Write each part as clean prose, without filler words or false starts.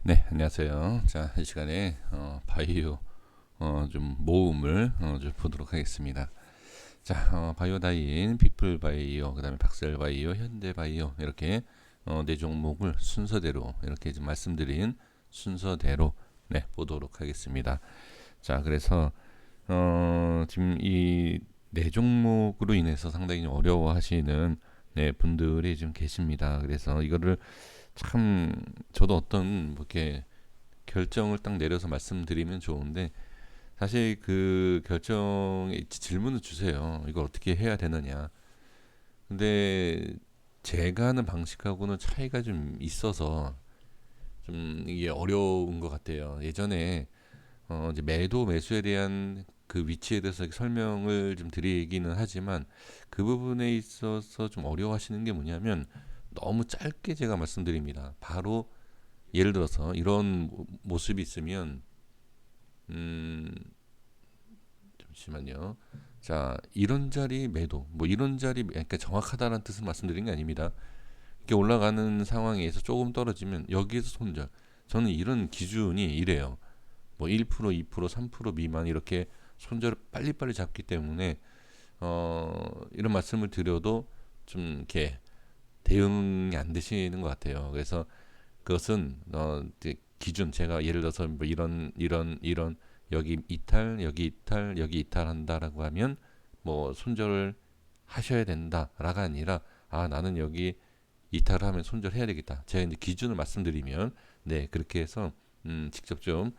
네, 안녕하세요. 자, 이 시간에 바이오 좀 모음을 좀 보도록 하겠습니다. 자, 바이오다인, 피플바이오, 그다음에 박셀바이오, 현대바이오 이렇게 네 종목을 순서대로 이렇게 좀 말씀드린 순서대로 네 보도록 하겠습니다. 자, 그래서 지금 이 네 종목으로 인해서 상당히 어려워하시는 네 분들이 좀 계십니다. 그래서 이거를 참 저도 어떤 뭐 이렇게 결정을 딱 내려서 말씀드리면 좋은데 사실 그 결정에 질문을 주세요. 이걸 어떻게 해야 되느냐. 근데 제가 하는 방식하고는 차이가 좀 있어서 좀 이게 어려운 것 같아요. 예전에 이제 매도 매수에 대한 그 위치에 대해서 설명을 좀 드리기는 하지만 그 부분에 있어서 좀 어려워하시는 게 뭐냐면 너무 짧게 제가 말씀드립니다. 바로 예를 들어서 이런 모습이 있으면 음 잠시만요. 자, 이런 자리 매도, 뭐 이런 자리, 그러니까 정확하다는 뜻을 말씀드린 게 아닙니다. 이렇게 올라가는 상황에서 조금 떨어지면 여기에서 손절. 저는 이런 기준이 이래요. 뭐 1%, 2%, 3% 미만 이렇게 손절을 빨리빨리 잡기 때문에 이런 말씀을 드려도 좀 이렇게 대응이 안 되시는 것 같아요. 그래서 그것은 이제 기준 제가 예를 들어서 뭐 이런 여기 이탈 여기 이탈 여기 이탈한다라고 하면 뭐 손절을 하셔야 된다라가 아니라 아 나는 여기 이탈을 하면 손절해야 되겠다. 제가 이제 기준을 말씀드리면 네 그렇게 해서 직접 좀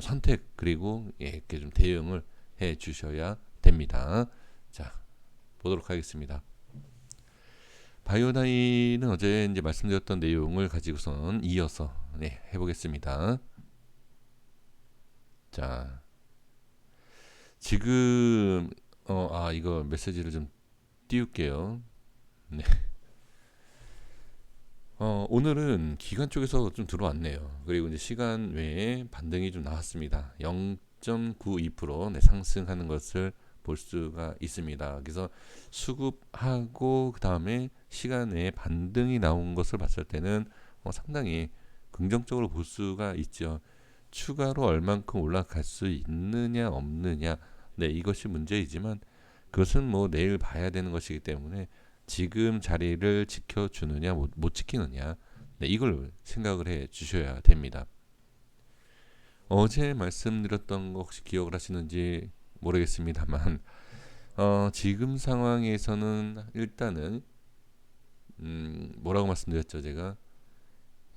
선택 그리고 예, 이렇게 좀 대응을 해 주셔야 됩니다. 자 보도록 하겠습니다. 바이오다이는 어제 이제 말씀드렸던 내용을 가지고선 이어서 네, 해보겠습니다. 자, 지금 이거 메시지를 좀 띄울게요. 네. 오늘은 기관 쪽에서 좀 들어왔네요. 그리고 이제 시간 외에 반등이 좀 나왔습니다. 0.92% 네, 상승하는 것을 볼 수가 있습니다. 그래서 수급하고 그 다음에 시간 외에 반등이 나온 것을 봤을 때는 상당히 긍정적으로 볼 수가 있죠. 추가로 얼만큼 올라갈 수 있느냐 없느냐 네 이것이 문제이지만 그것은 뭐 내일 봐야 되는 것이기 때문에 지금 자리를 지켜주느냐 못 지키느냐 네, 이걸 생각을 해 주셔야 됩니다. 어제 말씀드렸던 거 혹시 기억을 하시는지 모르겠습니다만 지금 상황에서는 일단은 뭐라고 말씀드렸죠 제가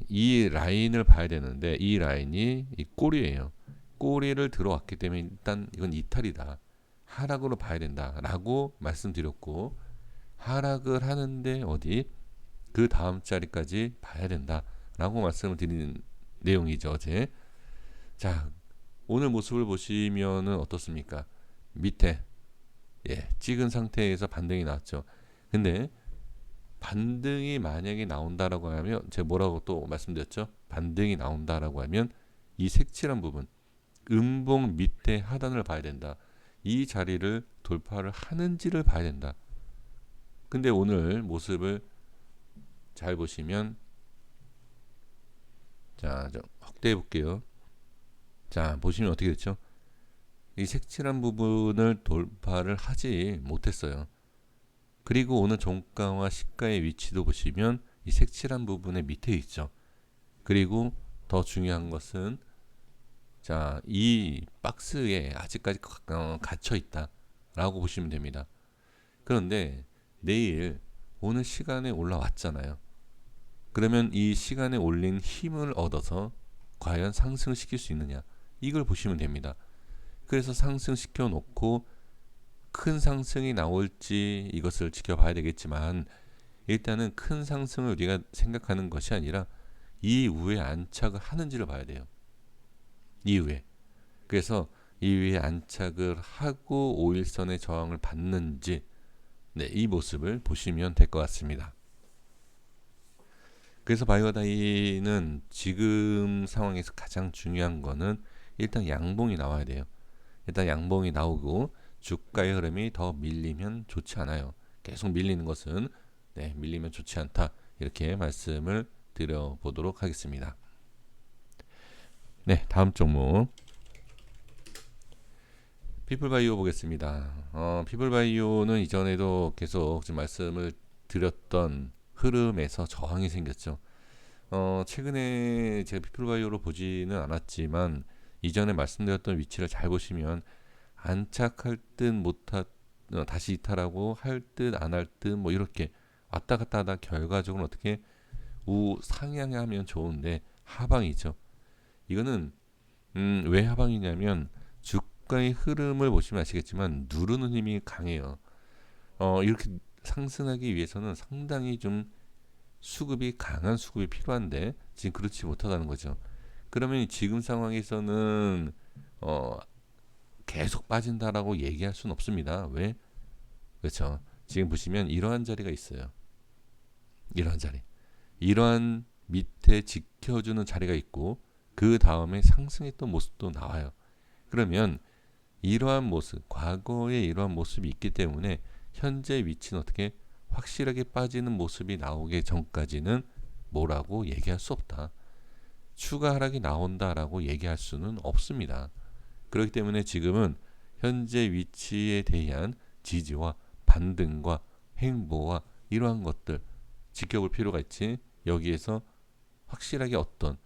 이 라인을 봐야 되는데 이 라인이 이 꼬리예요. 꼬리를 들어왔기 때문에 일단 이건 이탈이다. 하락으로 봐야 된다라고 말씀드렸고 하락을 하는데 어디 그 다음 자리까지 봐야 된다라고 말씀을 드리는 내용이죠 어제. 자 오늘 모습을 보시면은 어떻습니까? 밑에 예 찍은 상태에서 반등이 나왔죠. 근데 반등이 만약에 나온다라고 하면 제가 뭐라고 또 말씀드렸죠? 반등이 나온다라고 하면 이 색칠한 부분 음봉 밑에 하단을 봐야 된다. 이 자리를 돌파를 하는지를 봐야 된다. 근데 오늘 모습을 잘 보시면 자, 좀 확대해 볼게요. 자, 보시면 어떻게 됐죠? 이 색칠한 부분을 돌파를 하지 못했어요. 그리고 오늘 종가와 시가의 위치도 보시면 이 색칠한 부분의 밑에 있죠. 그리고 더 중요한 것은 자, 이 박스에 아직까지 갇혀 있다라고 보시면 됩니다. 그런데 내일 오늘 시간에 올라왔잖아요. 그러면 이 시간에 올린 힘을 얻어서 과연 상승시킬 수 있느냐 이걸 보시면 됩니다. 그래서 상승시켜 놓고 큰 상승이 나올지 이것을 지켜봐야 되겠지만 일단은 큰 상승을 우리가 생각하는 것이 아니라 이후에 안착을 하는지를 봐야 돼요. 이후에 그래서 이후에 안착을 하고 5일선의 저항을 받는지 네, 이 모습을 보시면 될 것 같습니다. 그래서 바이오다이는 지금 상황에서 가장 중요한 거는 일단 양봉이 나와야 돼요. 일단 양봉이 나오고 주가의 흐름이 더 밀리면 좋지 않아요. 계속 밀리는 것은 네, 밀리면 좋지 않다. 이렇게 말씀을 드려보도록 하겠습니다. 네, 다음 종목 피플바이오 보겠습니다. 피플바이오는 이전에도 계속 좀 말씀을 드렸던 흐름에서 저항이 생겼죠. 최근에 제가 피플바이오로 보지는 않았지만 이전에 말씀드렸던 위치를 잘 보시면 안착할 듯 못할 다시 이탈하고 할 듯 안 할 듯 뭐 이렇게 왔다 갔다 하다 결과적으로 어떻게 우상향하면 좋은데 하방이죠. 이거는 왜 하방이냐면 주가의 흐름을 보시면 아시겠지만 누르는 힘이 강해요. 이렇게 상승하기 위해서는 상당히 좀 수급이 강한 수급이 필요한데 지금 그렇지 못하다는 거죠. 그러면 지금 상황에서는 어, 계속 빠진다라고 얘기할 수는 없습니다. 왜? 그렇죠. 지금 보시면 이러한 자리가 있어요. 이러한 자리. 이러한 밑에 지켜주는 자리가 있고 그 다음에 상승했던 모습도 나와요. 그러면 이러한 모습, 과거에 이러한 모습이 있기 때문에 현재 위치는 어떻게 확실하게 빠지는 모습이 나오기 전까지는 뭐라고 얘기할 수 없다. 추가 하락이 나온다라고 얘기할 수는 없습니다. 그렇기 때문에 지금은 현재 위치에 대한 지지와 반등과 행보와 이러한 것들 지켜볼 필요가 있지. 여기에서 확실하게 어떤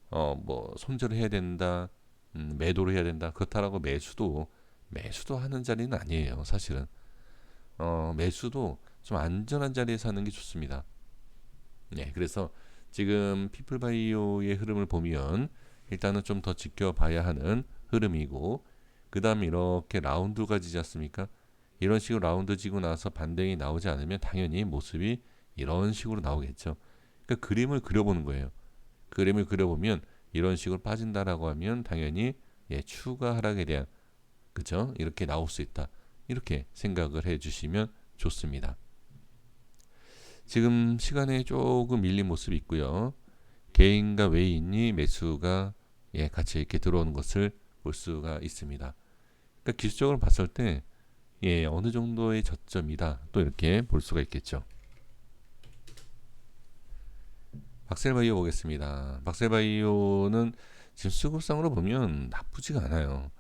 뭐 손절을 해야 된다, 매도를 해야 된다. 그렇다라고 매수도 하는 자리는 아니에요. 사실은 매수도 좀 안전한 자리에서 하는 게 좋습니다. 네, 그래서 지금 피플바이오의 흐름을 보면 일단은 좀 더 지켜봐야 하는 흐름이고 그 다음에 이렇게 라운드가 지지 않습니까? 이런 식으로 라운드 지고 나서 반등이 나오지 않으면 당연히 모습이 이런 식으로 나오겠죠. 그러니까 그림을 그려보는 거예요. 그림을 그려보면 이런 식으로 빠진다라고 하면 당연히 추가 하락에 대한 그죠? 이렇게 나올 수 있다. 이렇게 생각을 해주시면 좋습니다. 지금 시간에 조금 밀린 모습이 있고요. 개인과 외인이 매수가 같이 이렇게 들어오는 것을 볼 수가 있습니다. 그러니까 기술적으로 봤을 때 어느 정도의 저점이다 또 이렇게 볼 수가 있겠죠. 박셀바이오 보겠습니다. 박셀바이오는 지금 수급상으로 보면 나쁘지가 않아요.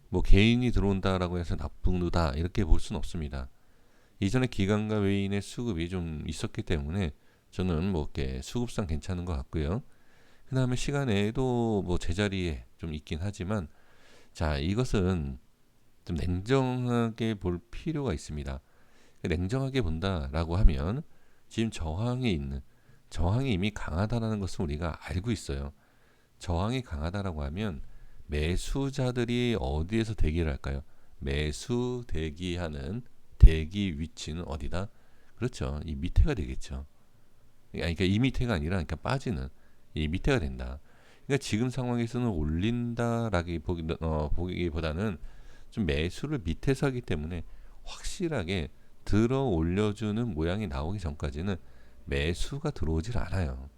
뭐 개인이 들어온다라고 해서 나쁘다 이렇게 볼 수는 없습니다. 이전에 기관과 외인의 수급이 좀 있었기 때문에 저는 뭐 이렇게 수급상 괜찮은 것 같고요. 그 다음에 시간에도 뭐 제자리에 좀 있긴 하지만 자 이것은 좀 냉정하게 볼 필요가 있습니다. 냉정하게 본다라고 하면 지금 저항이 이미 강하다라는 것을 우리가 알고 있어요. 저항이 강하다라고 하면 매수자들이 어디에서 대기를 할까요? 매수 대기하는 대기 위치는 어디다? 그렇죠. 이 밑에가 되겠죠. 그러니까 이 밑에가 아니라 그러니까 빠지는 이 밑에가 된다. 그러니까 지금 상황에서는 보기보다는 좀 매수를 밑에서 하기 때문에 확실하게 들어 올려주는 모양이 나오기 전까지는 매수가 들어오질 않아요.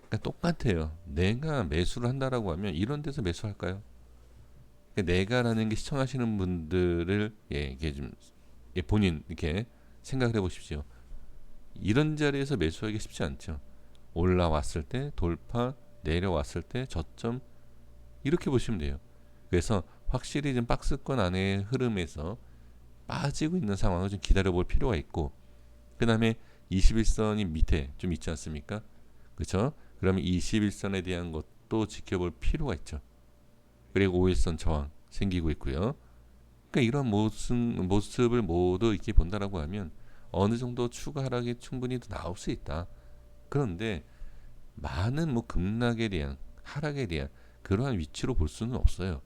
그러니까 똑같아요. 내가 매수를 한다라고 하면 이런 데서 매수할까요? 그러니까 내가라는 게 시청하시는 분들을 이게 좀 본인 이렇게 생각을 해보십시오. 이런 자리에서 매수하기 쉽지 않죠. 올라왔을 때 돌파, 내려왔을 때 저점 이렇게 보시면 돼요. 그래서 확실히 좀 박스권 안의 흐름에서 빠지고 있는 상황을 좀 기다려볼 필요가 있고 그 다음에 21선이 밑에 좀 있지 않습니까? 그렇죠? 그러면 21선에 대한 것도 지켜볼 필요가 있죠. 그리고 5일선 저항 생기고 있고요. 그러니까 이런 모습을 모두 이렇게 본다라고 하면 어느 정도 추가 하락이 충분히 나올 수 있다. 그런데 많은 뭐 급락에 대한 하락에 대한 그러한 위치로 볼 수는 없어요.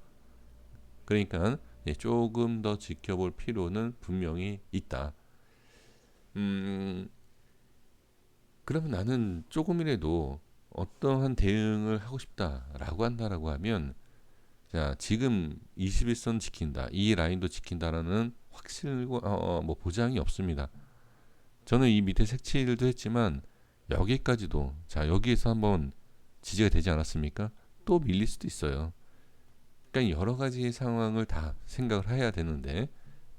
그러니까 조금 더 지켜볼 필요는 분명히 있다. 그러면 나는 조금이라도 어떠한 대응을 하고 싶다라고 한다라고 하면 자 지금 21선 지킨다 이 라인도 지킨다라는 확실과 뭐 보장이 없습니다. 저는 이 밑에 색칠도 했지만 여기까지도 자 여기에서 한번 지지가 되지 않았습니까? 또 밀릴 수도 있어요. 그러니까 여러 가지 상황을 다 생각을 해야 되는데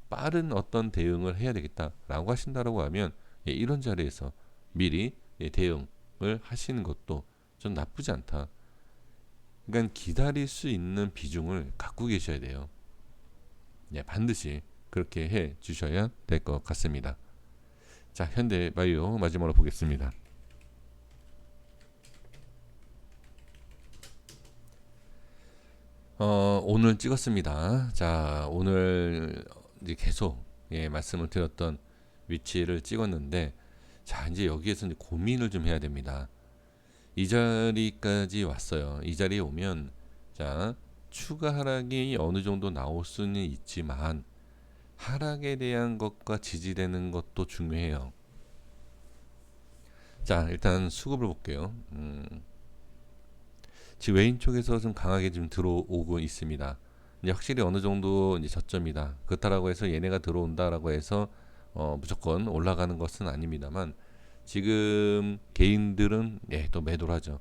빠른 어떤 대응을 해야 되겠다라고 하신다라고 하면 이런 자리에서 미리 대응을 하시는 것도 좀 나쁘지 않다. 그러니까 기다릴 수 있는 비중을 갖고 계셔야 돼요. 네, 반드시 그렇게 해 주셔야 될 것 같습니다. 자, 현대바이오 마지막으로 보겠습니다. 오늘 찍었습니다. 자, 오늘 이제 계속 말씀을 드렸던 위치를 찍었는데, 자, 이제 여기에서 이제 고민을 좀 해야 됩니다. 이 자리까지 왔어요. 이 자리에 오면, 자, 추가 하락이 어느 정도 나올 수는 있지만 하락에 대한 것과 지지되는 것도 중요해요. 자, 일단 수급을 볼게요. 지금 외인 쪽에서 좀 강하게 좀 들어오고 있습니다. 이제 확실히 어느 정도 이제 저점이다. 그렇다라고 해서 얘네가 들어온다라고 해서 무조건 올라가는 것은 아닙니다만, 지금 개인들은 또 매도를 하죠.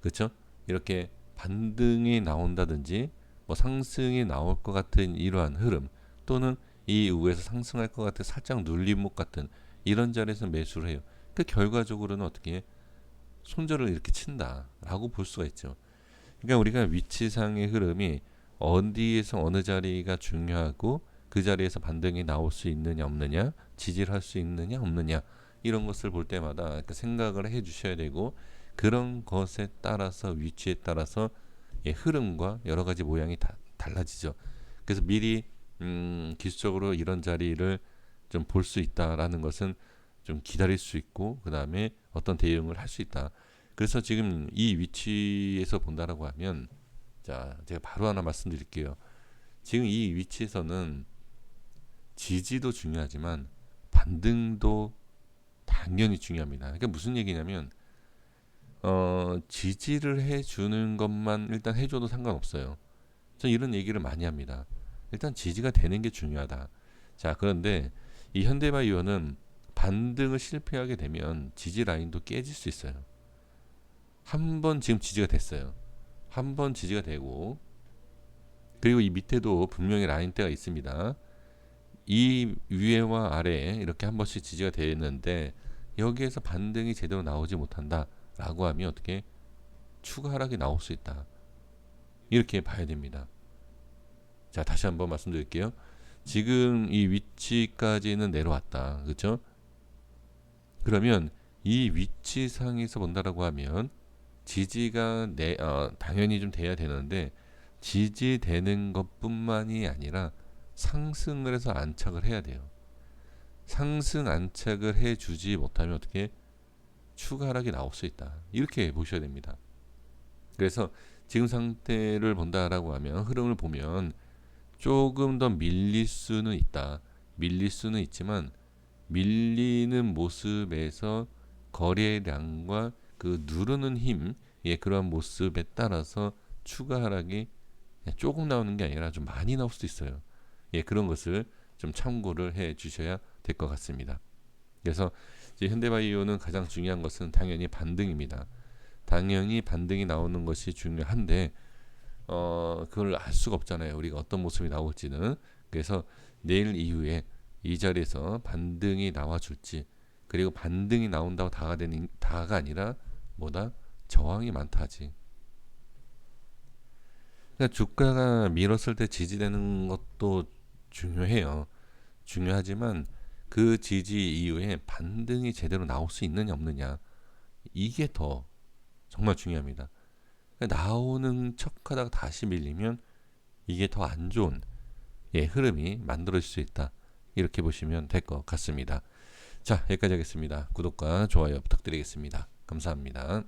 그렇죠? 이렇게 반등이 나온다든지 뭐 상승이 나올 것 같은 이러한 흐름, 또는 이 이후에서 상승할 것 같은 살짝 눌림목 같은 이런 자리에서 매수를 해요. 그 결과적으로는 어떻게 손절을 이렇게 친다라고 볼 수가 있죠. 그러니까 우리가 위치상의 흐름이 어디에서 어느 자리가 중요하고, 그 자리에서 반등이 나올 수 있느냐 없느냐, 지지를 할 수 있느냐 없느냐, 이런 것을 볼 때마다 생각을 해 주셔야 되고, 그런 것에 따라서 위치에 따라서 흐름과 여러 가지 모양이 다 달라지죠. 그래서 미리 기술적으로 이런 자리를 좀 볼 수 있다라는 것은 좀 기다릴 수 있고, 그 다음에 어떤 대응을 할 수 있다. 그래서 지금 이 위치에서 본다라고 하면, 자, 제가 바로 하나 말씀드릴게요. 지금 이 위치에서는 지지도 중요하지만 반등도 당연히 중요합니다. 그러니까 무슨 얘기냐면, 지지를 해주는 것만 일단 해줘도 상관없어요. 저는 이런 얘기를 많이 합니다. 일단 지지가 되는 게 중요하다. 자, 그런데 이 현대바이오는 반등을 실패하게 되면 지지 라인도 깨질 수 있어요. 한 번 지금 지지가 됐어요. 한 번 지지가 되고, 그리고 이 밑에도 분명히 라인대가 있습니다. 이 위에와 아래에 이렇게 한 번씩 지지가 되는데, 여기에서 반등이 제대로 나오지 못한다 라고 하면 어떻게 추가 하락이 나올 수 있다, 이렇게 봐야 됩니다. 자, 다시 한번 말씀드릴게요. 지금 이 위치까지는 내려왔다, 그렇죠? 그러면 이 위치상에서 본다라고 하면 지지가 당연히 좀 돼야 되는데, 지지되는 것뿐만이 아니라 상승을 해서 안착을 해야 돼요. 상승 안착을 해주지 못하면 어떻게 추가 하락이 나올 수 있다, 이렇게 보셔야 됩니다. 그래서 지금 상태를 본다라고 하면, 흐름을 보면 조금 더 밀릴 수는 있다. 밀릴 수는 있지만, 밀리는 모습에서 거래량과 그 누르는 힘, 그러한 모습에 따라서 추가 하락이 조금 나오는 게 아니라 좀 많이 나올 수도 있어요. 그런 것을 좀 참고를 해 주셔야 될 것 같습니다. 그래서 이제 현대바이오는 가장 중요한 것은 당연히 반등입니다. 당연히 반등이 나오는 것이 중요한데, 그걸 알 수가 없잖아요. 우리가 어떤 모습이 나올지는. 그래서 내일 이후에 이 자리에서 반등이 나와줄지, 그리고 반등이 나온다고 다가 아니라 뭐다? 저항이 많다지. 그러니까 주가가 밀었을 때 지지되는 것도 중요해요. 중요하지만 그 지지 이후에 반등이 제대로 나올 수 있느냐 없느냐, 이게 더 정말 중요합니다. 그러니까 나오는 척하다가 다시 밀리면 이게 더 안 좋은 흐름이 만들어질 수 있다, 이렇게 보시면 될 것 같습니다. 자, 여기까지 하겠습니다. 구독과 좋아요 부탁드리겠습니다. 감사합니다.